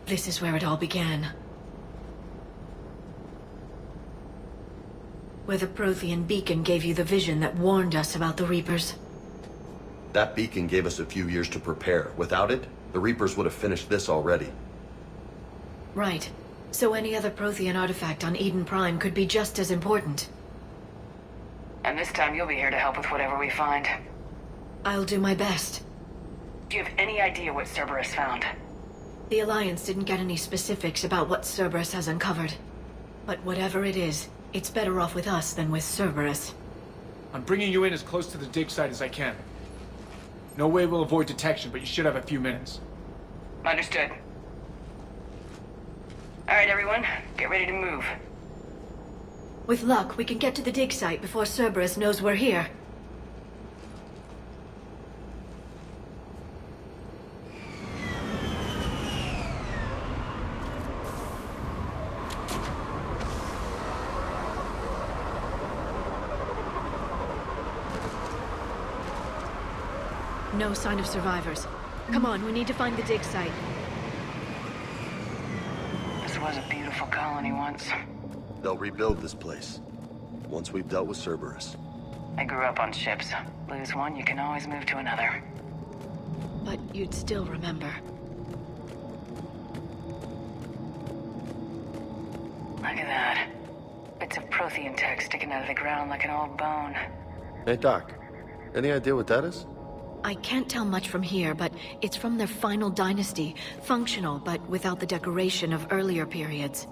This is where it all began. Where the Prothean beacon gave you the vision that warned us about the Reapers. That beacon gave us a few years to prepare. Without it, the Reapers would have finished this already. Right. So any other Prothean artifact on Eden Prime could be just as important. And this time you'll be here to help with whatever we find. I'll do my best. Do you have any idea what Cerberus found? The Alliance didn't get any specifics about what Cerberus has uncovered. But whatever it is, it's better off with us than with Cerberus. I'm bringing you in as close to the dig site as I can. No way we'll avoid detection, but you should have a few minutes. Understood. Alright, everyone. Get ready to move. With luck, we can get to the dig site before Cerberus knows we're here. No sign of survivors. Come on, we need to find the dig site. This was a beautiful colony once. They'll rebuild this place, once we've dealt with Cerberus. I grew up on ships. Lose one, you can always move to another. But you'd still remember. Look at that. Bits of Prothean tech sticking out of the ground like an old bone. Hey, Doc. Any idea what that is? I can't tell much from here, but it's from their final dynasty. Functional, but without the decoration of earlier periods.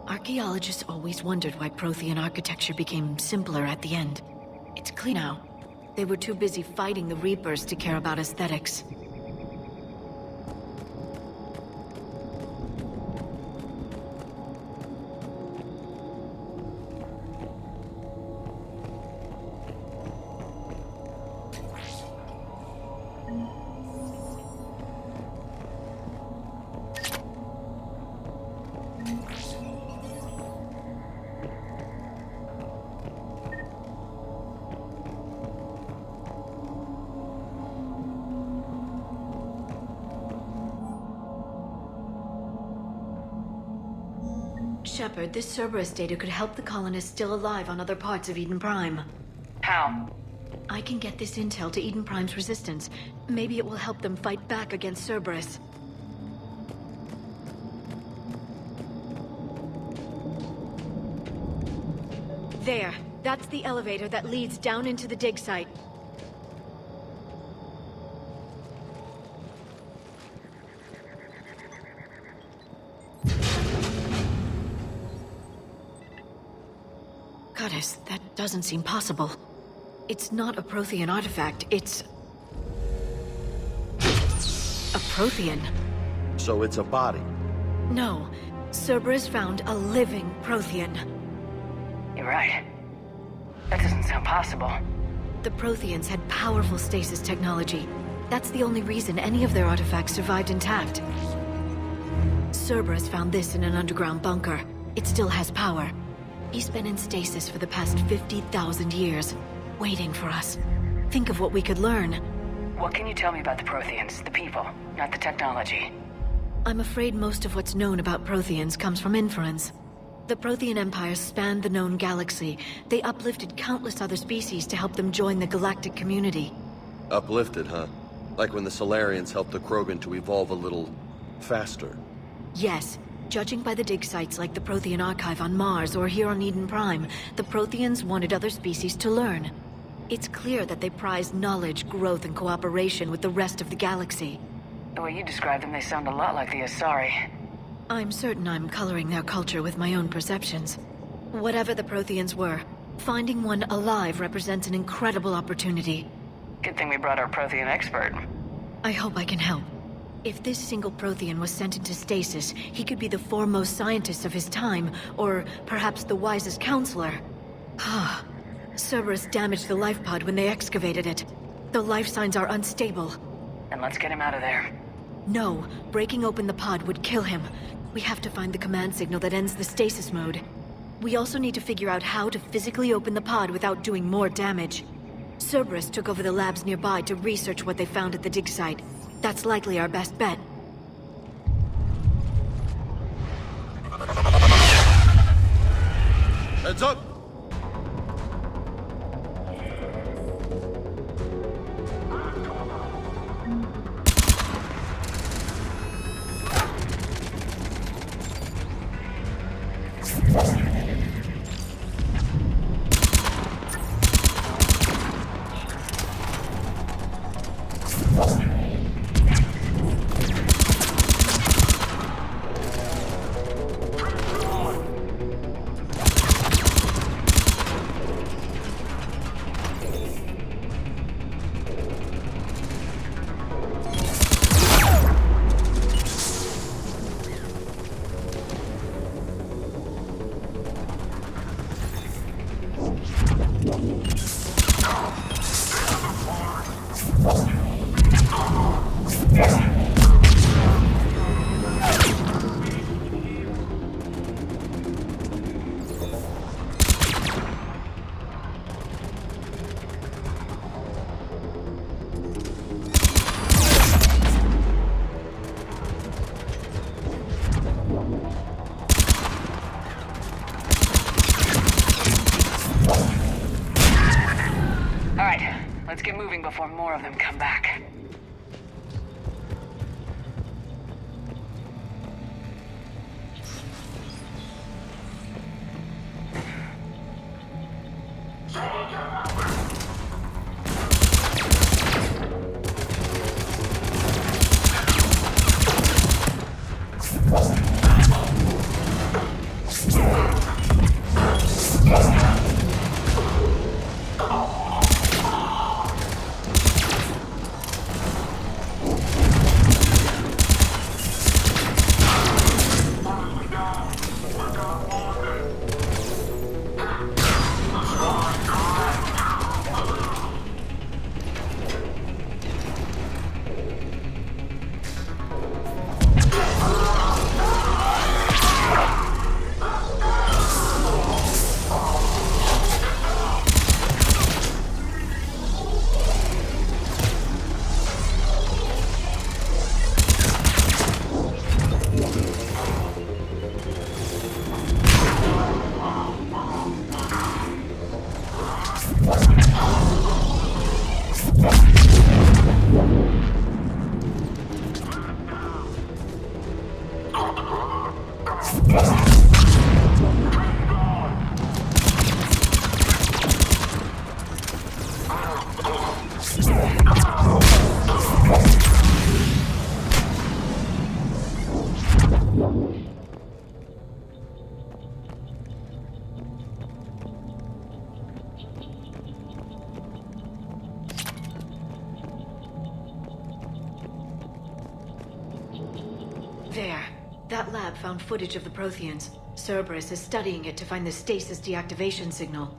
Archaeologists always wondered why Prothean architecture became simpler at the end. It's clear now. They were too busy fighting the Reapers to care about aesthetics. Shepard, this Cerberus data could help the colonists still alive on other parts of Eden Prime. How? I can get this intel to Eden Prime's resistance. Maybe it will help them fight back against Cerberus. There. That's the elevator that leads down into the dig site. Goddess, that doesn't seem possible. It's not a Prothean artifact, it's... a Prothean. So it's a body. No. Cerberus found a living Prothean. You're right. That doesn't sound possible. The Protheans had powerful stasis technology. That's the only reason any of their artifacts survived intact. Cerberus found this in an underground bunker. It still has power. He's been in stasis for the past 50,000 years, waiting for us. Think of what we could learn. What can you tell me about the Protheans, the people, not the technology? I'm afraid most of what's known about Protheans comes from inference. The Prothean Empire spanned the known galaxy. They uplifted countless other species to help them join the galactic community. Uplifted, huh? Like when the Solarians helped the Krogan to evolve a little... faster. Yes. Judging by the dig sites like the Prothean Archive on Mars or here on Eden Prime, the Protheans wanted other species to learn. It's clear that they prize knowledge, growth, and cooperation with the rest of the galaxy. The way you describe them, they sound a lot like the Asari. I'm certain I'm coloring their culture with my own perceptions. Whatever the Protheans were, finding one alive represents an incredible opportunity. Good thing we brought our Prothean expert. I hope I can help. If this single Prothean was sent into stasis, he could be the foremost scientist of his time, or perhaps the wisest counselor. Cerberus damaged the life pod when they excavated it. The life signs are unstable. Then let's get him out of there. No, breaking open the pod would kill him. We have to find the command signal that ends the stasis mode. We also need to figure out how to physically open the pod without doing more damage. Cerberus took over the labs nearby to research what they found at the dig site. That's likely our best bet. Heads up! Let's get moving before more of them come back. There. That lab found footage of the Protheans. Cerberus is studying it to find the stasis deactivation signal.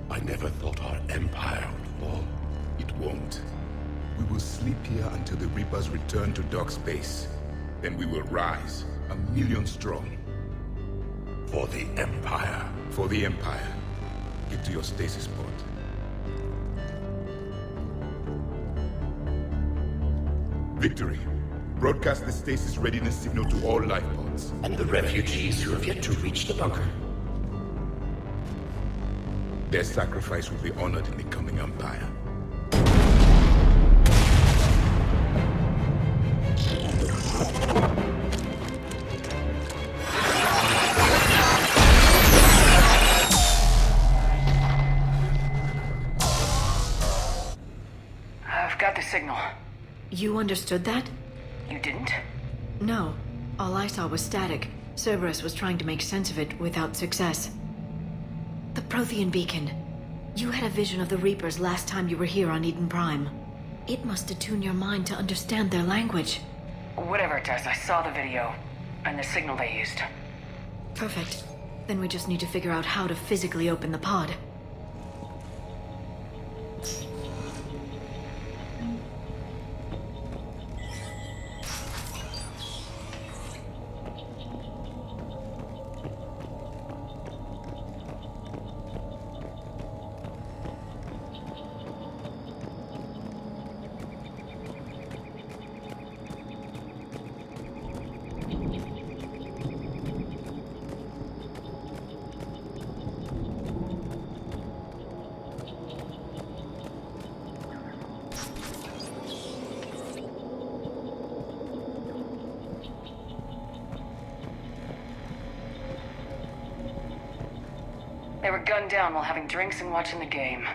I never thought our empire would fall. It won't. We will sleep here until the Reapers return to dock space. Then we will rise, 1,000,000 strong. For the Empire. For the Empire. Get to your stasis pod. Victory. Broadcast the stasis readiness signal to all life pods. And the refugees who have yet to reach the bunker. Their sacrifice will be honored in the coming Empire. I've got the signal. You understood that? You didn't? No. All I saw was static. Cerberus was trying to make sense of it without success. The Prothean beacon. You had a vision of the Reapers last time you were here on Eden Prime. It must attune your mind to understand their language. Whatever it does, I saw the video. And the signal they used. Perfect. Then we just need to figure out how to physically open the pod. They were gunned down while having drinks and watching the game.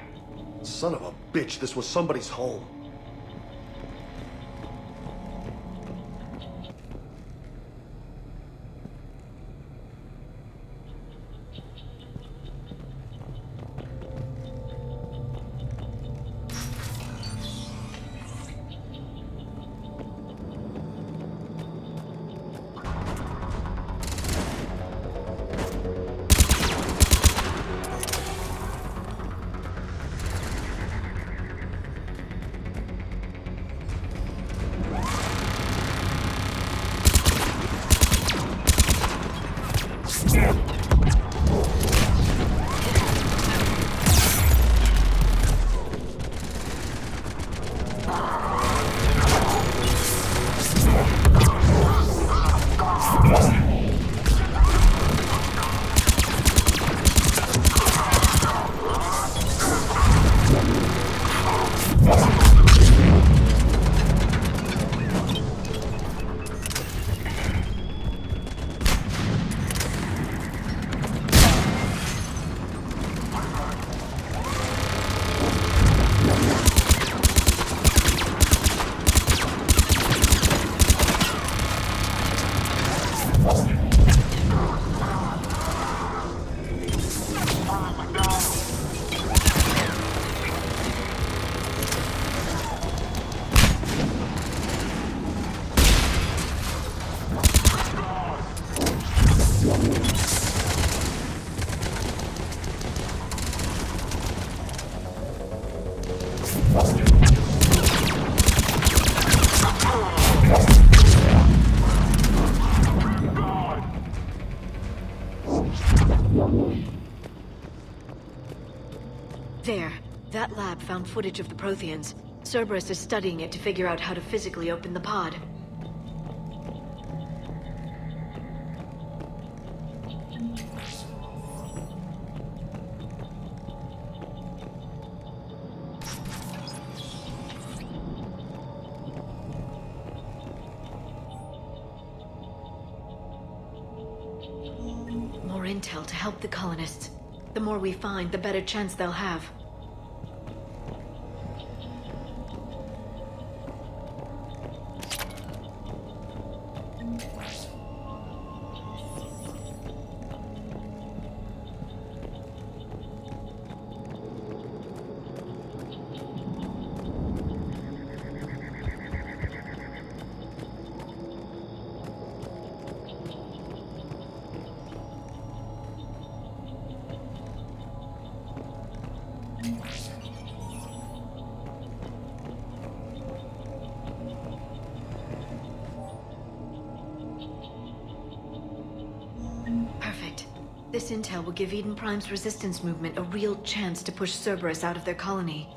Son of a bitch, this was somebody's home. There. That lab found footage of the Protheans. Cerberus is studying it to figure out how to physically open the pod. More intel to help the colonists. The more we find, the better chance they'll have. Perfect. This intel will give Eden Prime's resistance movement a real chance to push Cerberus out of their colony.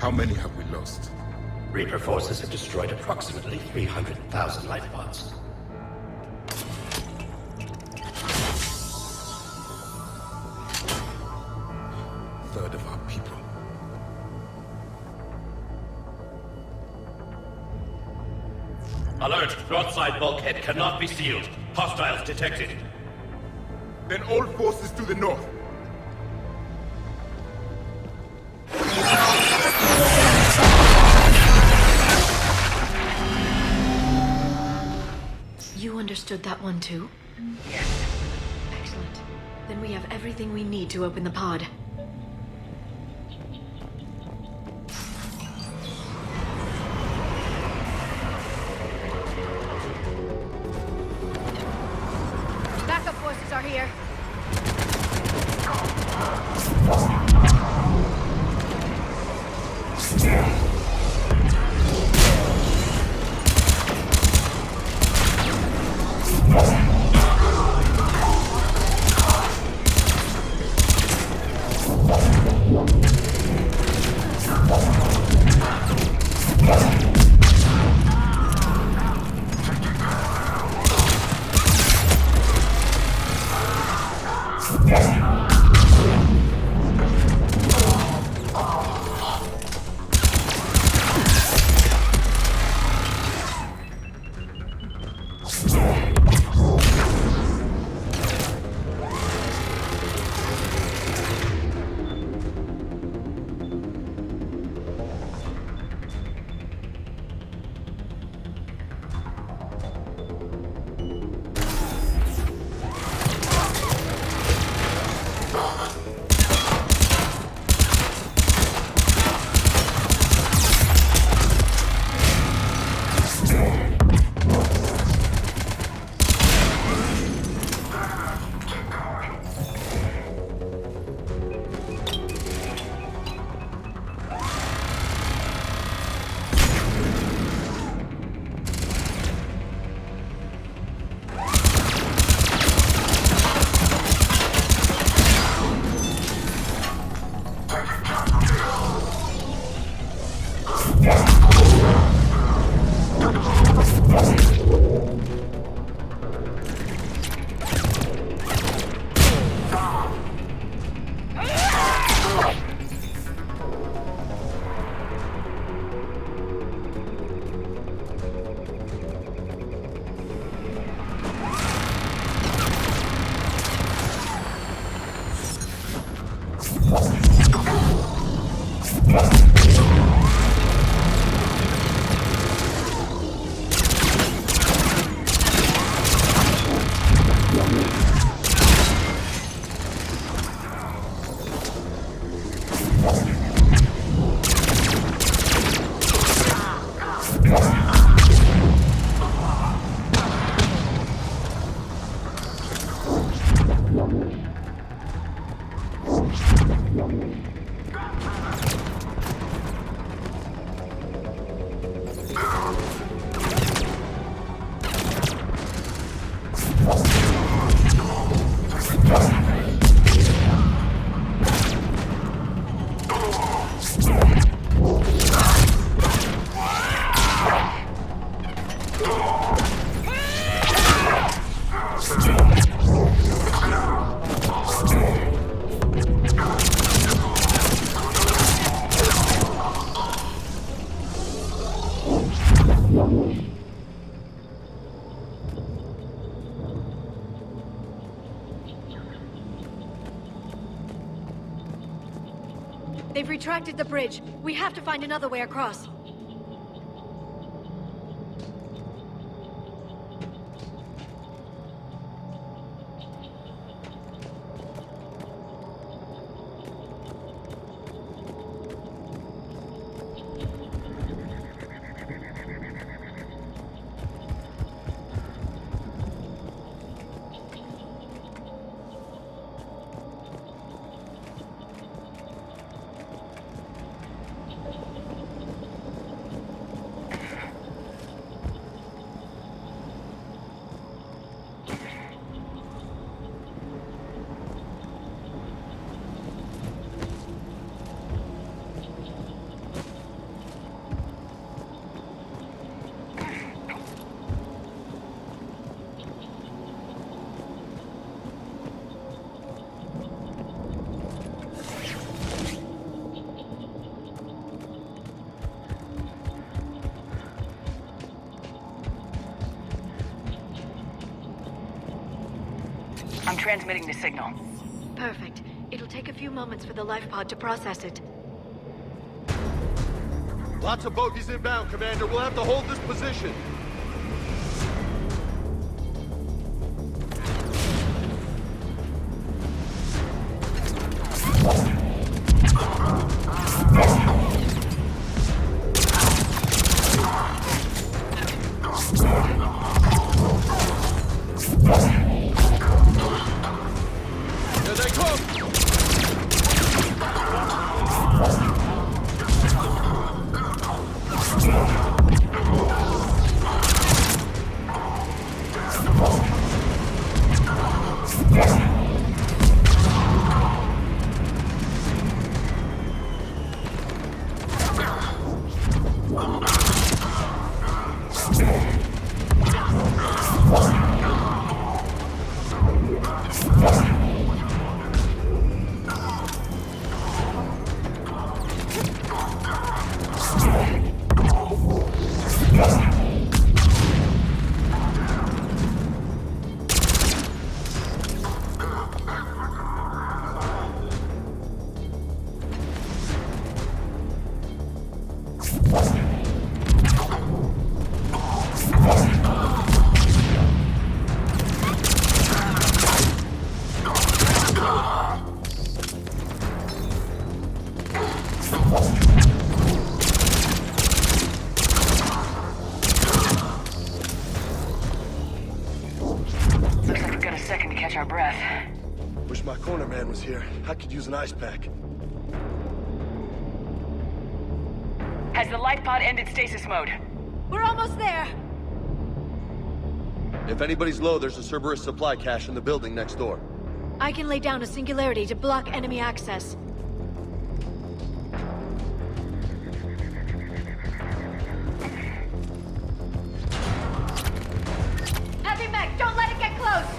How many have we lost? Reaper forces have destroyed approximately 300,000 life pods. Third of our people. Alert! Broadside bulkhead cannot be sealed. Hostiles detected. Then all forces to the north. You understood that one too? Yes. Excellent. Then we have everything we need to open the pod. Backup forces are here. They've retracted the bridge. We have to find another way across. I'm transmitting the signal. Perfect. It'll take a few moments for the life pod to process it. Lots of bogies inbound, Commander. We'll have to hold this position. Here they come! Looks like we've got a second to catch our breath. Wish my corner man was here. I could use an ice pack. Has the life pod ended stasis mode? We're almost there! If anybody's low, there's a Cerberus supply cache in the building next door. I can lay down a singularity to block enemy access. Heavy mech, don't let it get close!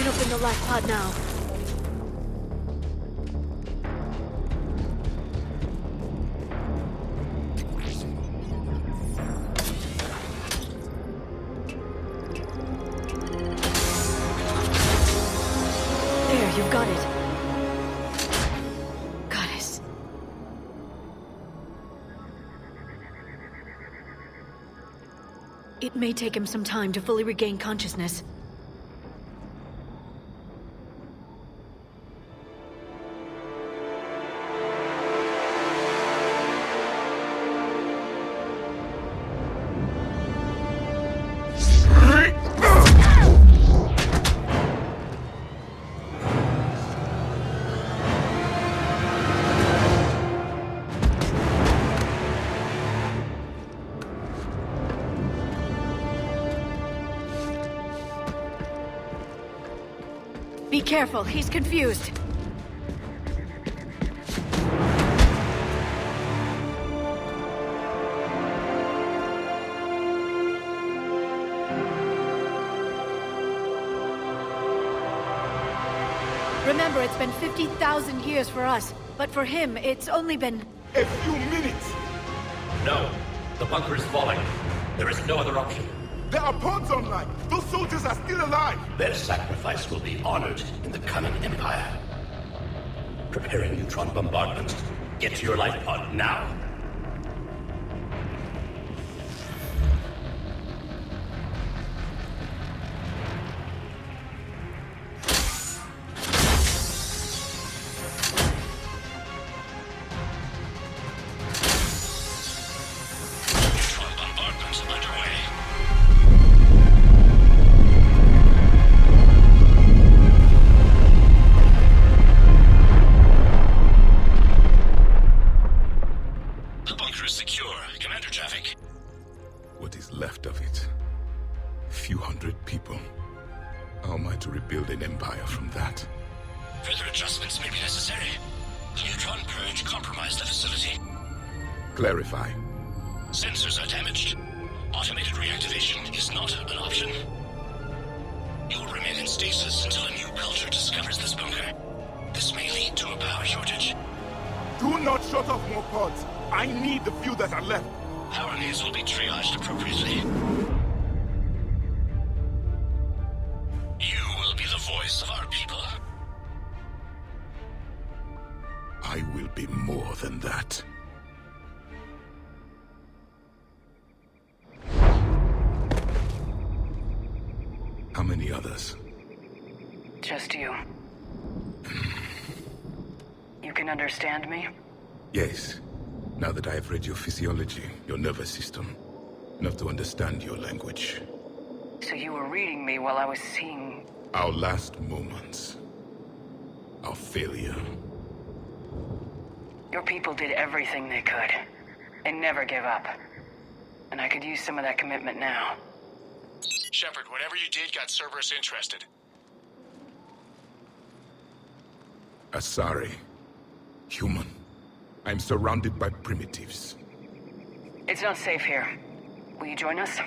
Open the life pod now. There, you've got it. Goddess. It may take him some time to fully regain consciousness. Be careful, he's confused. Remember, it's been 50,000 years for us, but for him, it's only been... A few minutes! No. The bunker is falling. There is no other option. There are pods online! Those soldiers are still alive! Their sacrifice will be honored in the coming Empire. Preparing neutron bombardment. Get to your life pod now. Neutron bombardment underway. The bunker is secure. Commander traffic. What is left of it? A few hundred people. How am I to rebuild an empire from that? Further adjustments may be necessary. The neutron purge compromised the facility. Clarify. Sensors are damaged. Automated reactivation is not an option. You will remain in stasis until a new culture discovers this bunker. This may lead to a power shortage. Do not shut off more pods! I need the few that are left! Power needs will be triaged appropriately. You will be the voice of our people. I will be more than that. How many others? Just you. You can understand me? Yes. Now that I have read your physiology, your nervous system, enough to understand your language. So you were reading me while I was seeing... Our last moments. Our failure. Your people did everything they could. They never gave up. And I could use some of that commitment now. Shepard, whatever you did got Cerberus interested. CIRI. Human. I'm surrounded by primitives. It's not safe here. Will you join us?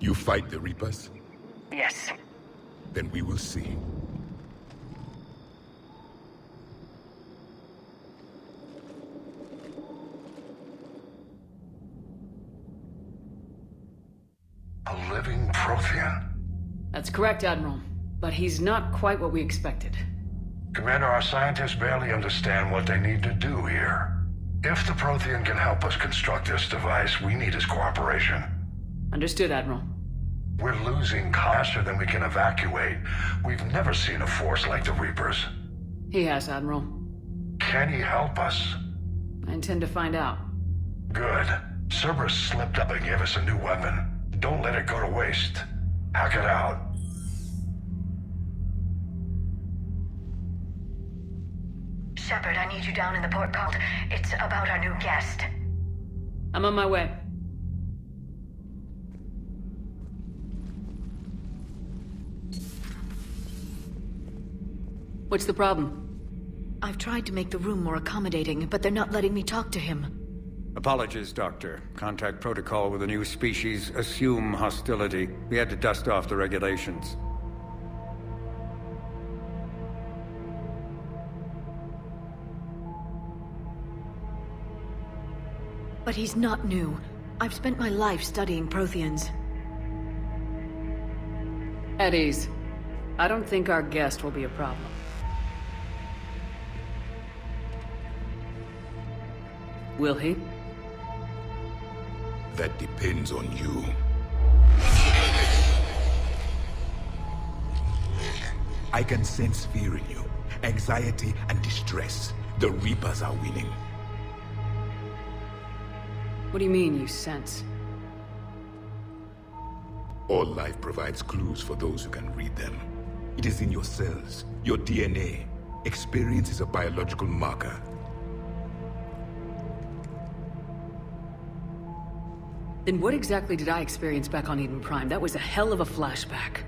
You fight the Reapers? Yes. Then we will see. A living Prothean? That's correct, Admiral. But he's not quite what we expected. Commander, our scientists barely understand what they need to do here. If the Prothean can help us construct this device, we need his cooperation. Understood, Admiral. We're losing faster than we can evacuate. We've never seen a force like the Reapers. He has, Admiral. Can he help us? I intend to find out. Good. Cerberus slipped up and gave us a new weapon. Don't let it go to waste. Hack it out. Shepard, I need you down in the port cult. It's about our new guest. I'm on my way. What's the problem? I've tried to make the room more accommodating, but they're not letting me talk to him. Apologies, Doctor. Contact protocol with a new species. Assume hostility. We had to dust off the regulations. But he's not new. I've spent my life studying Protheans. At ease. I don't think our guest will be a problem. Will he? That depends on you. I can sense fear in you, anxiety and distress. The Reapers are winning. What do you mean, you sense? All life provides clues for those who can read them. It is in your cells, your DNA. Experience is a biological marker. Then what exactly did I experience back on Eden Prime? That was a hell of a flashback.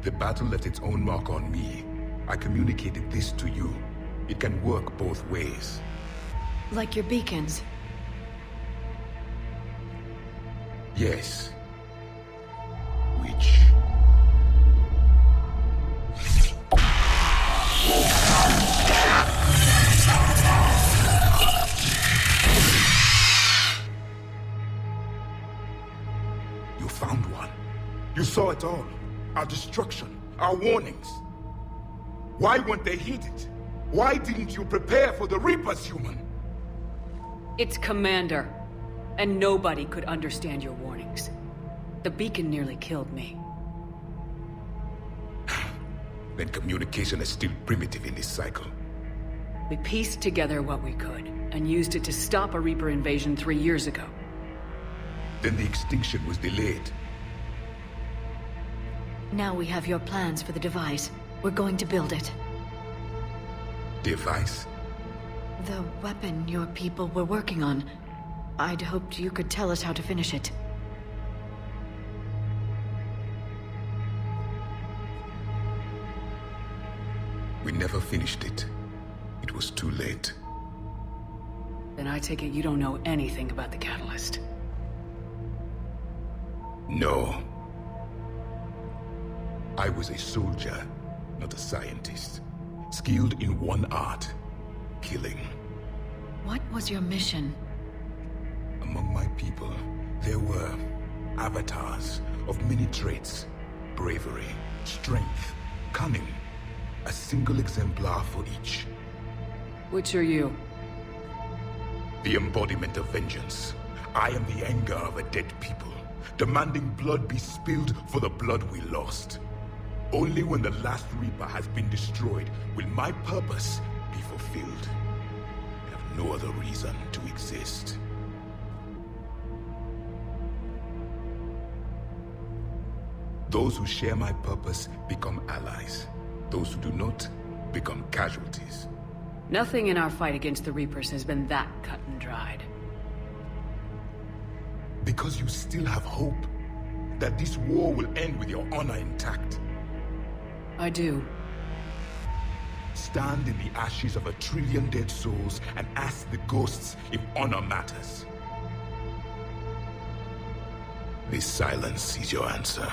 The battle left its own mark on me. I communicated this to you. It can work both ways. Like your beacons. Yes. Which... war at all. Our destruction, our warnings. Why weren't they heeded? Why didn't you prepare for the Reapers, human? It's Commander. And nobody could understand your warnings. The beacon nearly killed me. Then communication is still primitive in this cycle. We pieced together what we could, and used it to stop a Reaper invasion 3 years ago. Then the extinction was delayed. Now we have your plans for the device. We're going to build it. Device? The weapon your people were working on. I'd hoped you could tell us how to finish it. We never finished it. It was too late. Then I take it you don't know anything about the catalyst. No. I was a soldier, not a scientist. Skilled in one art, killing. What was your mission? Among my people, there were avatars of many traits. Bravery, strength, cunning. A single exemplar for each. Which are you? The embodiment of vengeance. I am the anger of a dead people, demanding blood be spilled for the blood we lost. Only when the last Reaper has been destroyed will my purpose be fulfilled. I have no other reason to exist. Those who share my purpose become allies. Those who do not become casualties. Nothing in our fight against the Reapers has been that cut and dried. Because you still have hope that this war will end with your honor intact. I do. Stand in the ashes of 1 trillion dead souls and ask the ghosts if honor matters. This silence is your answer.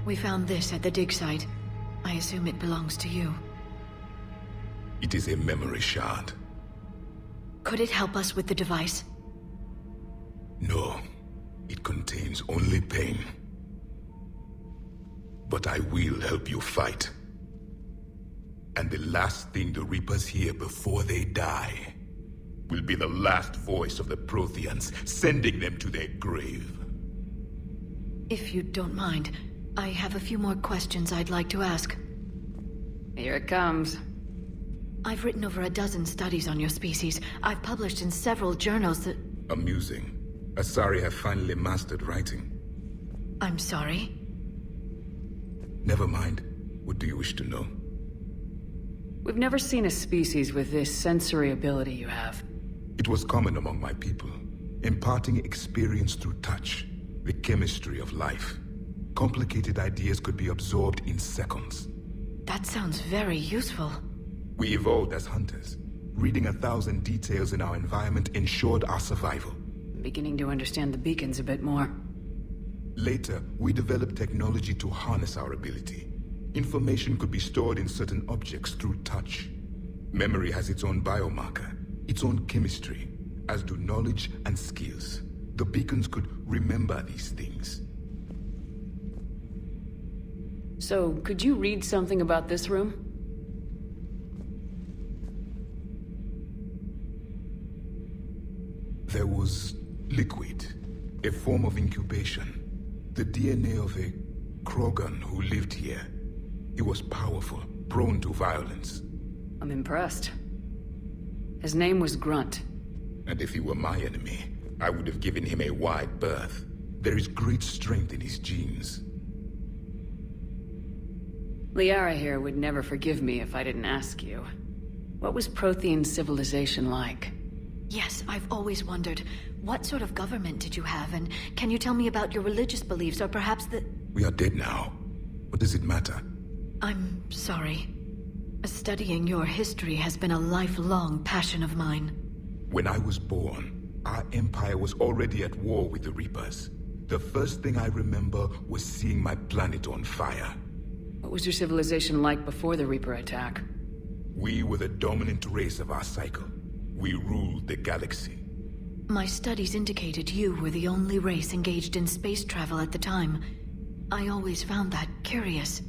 We found this at the dig site. I assume it belongs to you. It is a memory shard. Could it help us with the device? No. It contains only pain. But I will help you fight. And the last thing the Reapers hear before they die will be the last voice of the Protheans, sending them to their grave. If you don't mind, I have a few more questions I'd like to ask. Here it comes. I've written over a dozen studies on your species. I've published in several journals that... Amusing. CIRI have finally mastered writing. I'm sorry? Never mind. What do you wish to know? We've never seen a species with this sensory ability you have. It was common among my people, imparting experience through touch, the chemistry of life. Complicated ideas could be absorbed in seconds. That sounds very useful. We evolved as hunters. Reading 1,000 details in our environment ensured our survival. I'm beginning to understand the beacons a bit more. Later, we developed technology to harness our ability. Information could be stored in certain objects through touch. Memory has its own biomarker, its own chemistry, as do knowledge and skills. The beacons could remember these things. So, could you read something about this room? There was liquid, a form of incubation. The DNA of a Krogan who lived here. He was powerful, prone to violence. I'm impressed. His name was Grunt. And if he were my enemy, I would have given him a wide berth. There is great strength in his genes. Liara here would never forgive me if I didn't ask you. What was Prothean civilization like? Yes, I've always wondered, what sort of government did you have, and can you tell me about your religious beliefs, or perhaps the... We are dead now. What does it matter? I'm sorry. Studying your history has been a lifelong passion of mine. When I was born, our empire was already at war with the Reapers. The first thing I remember was seeing my planet on fire. What was your civilization like before the Reaper attack? We were the dominant race of our cycle. We ruled the galaxy. My studies indicated you were the only race engaged in space travel at the time. I always found that curious.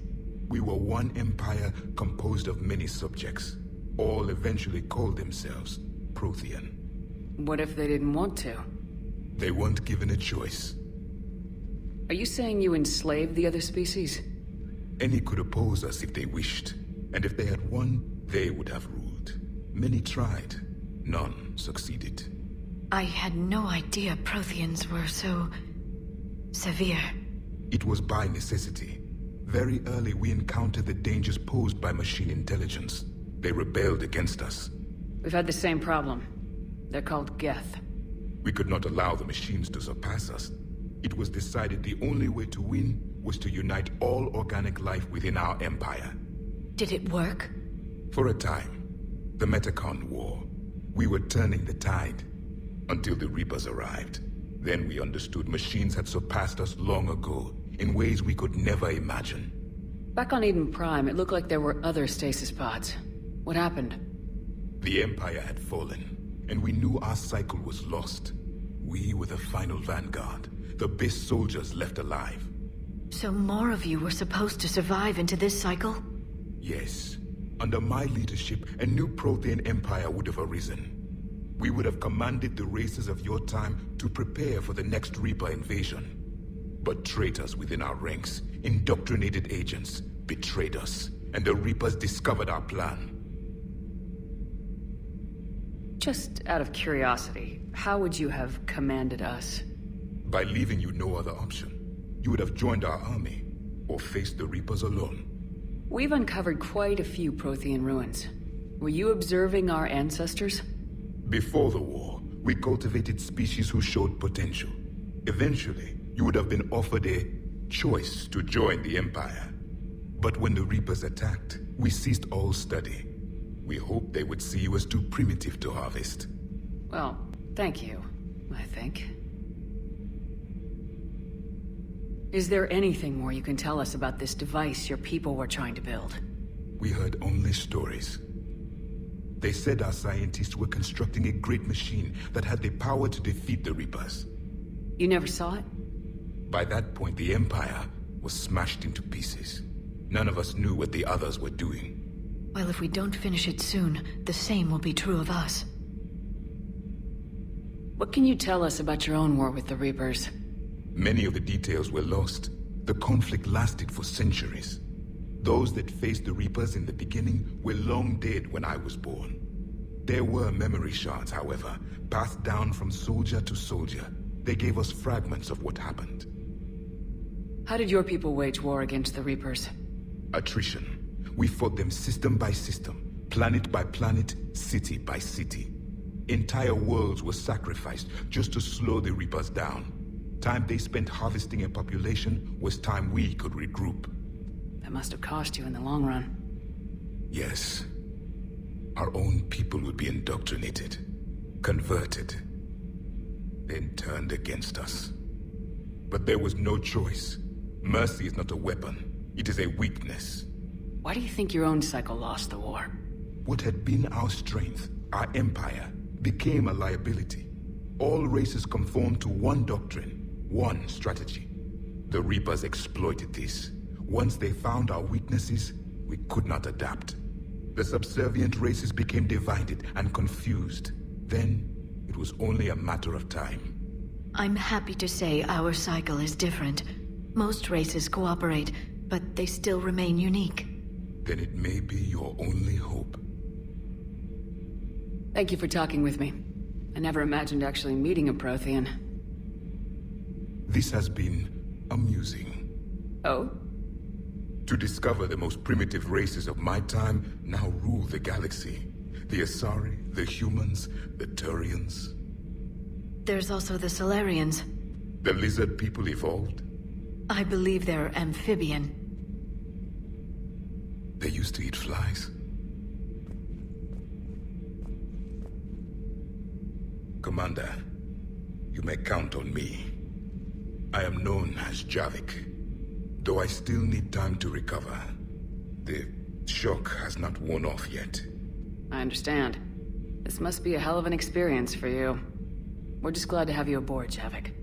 We were one empire composed of many subjects. All eventually called themselves Prothean. What if they didn't want to? They weren't given a choice. Are you saying you enslaved the other species? Any could oppose us if they wished. And if they had won, they would have ruled. Many tried. None succeeded. I had no idea Protheans were so... severe. It was by necessity. Very early we encountered the dangers posed by machine intelligence. They rebelled against us. We've had the same problem. They're called Geth. We could not allow the machines to surpass us. It was decided the only way to win was to unite all organic life within our empire. Did it work? For a time. The Metacon War. We were turning the tide. Until the Reapers arrived. Then we understood machines had surpassed us long ago, in ways we could never imagine. Back on Eden Prime, it looked like there were other stasis pods. What happened? The Empire had fallen, and we knew our cycle was lost. We were the final vanguard, the best soldiers left alive. So more of you were supposed to survive into this cycle? Yes. Under my leadership, a new Prothean Empire would have arisen. We would have commanded the races of your time to prepare for the next Reaper invasion. But traitors within our ranks, indoctrinated agents, betrayed us, and the Reapers discovered our plan. Just out of curiosity, how would you have commanded us? By leaving you no other option. You would have joined our army, or faced the Reapers alone. We've uncovered quite a few Prothean ruins. Were you observing our ancestors? Before the war, we cultivated species who showed potential. Eventually, you would have been offered a choice to join the Empire. But when the Reapers attacked, we ceased all study. We hoped they would see you as too primitive to harvest. Well, thank you, I think. Is there anything more you can tell us about this device your people were trying to build? We heard only stories. They said our scientists were constructing a great machine that had the power to defeat the Reapers. You never saw it? By that point, the Empire was smashed into pieces. None of us knew what the others were doing. Well, if we don't finish it soon, the same will be true of us. What can you tell us about your own war with the Reapers? Many of the details were lost. The conflict lasted for centuries. Those that faced the Reapers in the beginning were long dead when I was born. There were memory shards, however, passed down from soldier to soldier. They gave us fragments of what happened. How did your people wage war against the Reapers? Attrition. We fought them system by system, planet by planet, city by city. Entire worlds were sacrificed just to slow the Reapers down. Time they spent harvesting a population was time we could regroup. That must have cost you in the long run. Yes. Our own people would be indoctrinated, converted, then turned against us. But there was no choice. Mercy is not a weapon. It is a weakness. Why do you think your own cycle lost the war? What had been our strength, our empire, became a liability. All races conformed to one doctrine, one strategy. The Reapers exploited this. Once they found our weaknesses, we could not adapt. The subservient races became divided and confused. Then, it was only a matter of time. I'm happy to say our cycle is different. Most races cooperate, but they still remain unique. Then it may be your only hope. Thank you for talking with me. I never imagined actually meeting a Prothean. This has been amusing. Oh? To discover the most primitive races of my time now rule the galaxy. The Asari, the humans, the Turians. There's also the Solarians. The lizard people evolved? I believe they're amphibian. They used to eat flies. Commander, you may count on me. I am known as Javik, though I still need time to recover. The shock has not worn off yet. I understand. This must be a hell of an experience for you. We're just glad to have you aboard, Javik.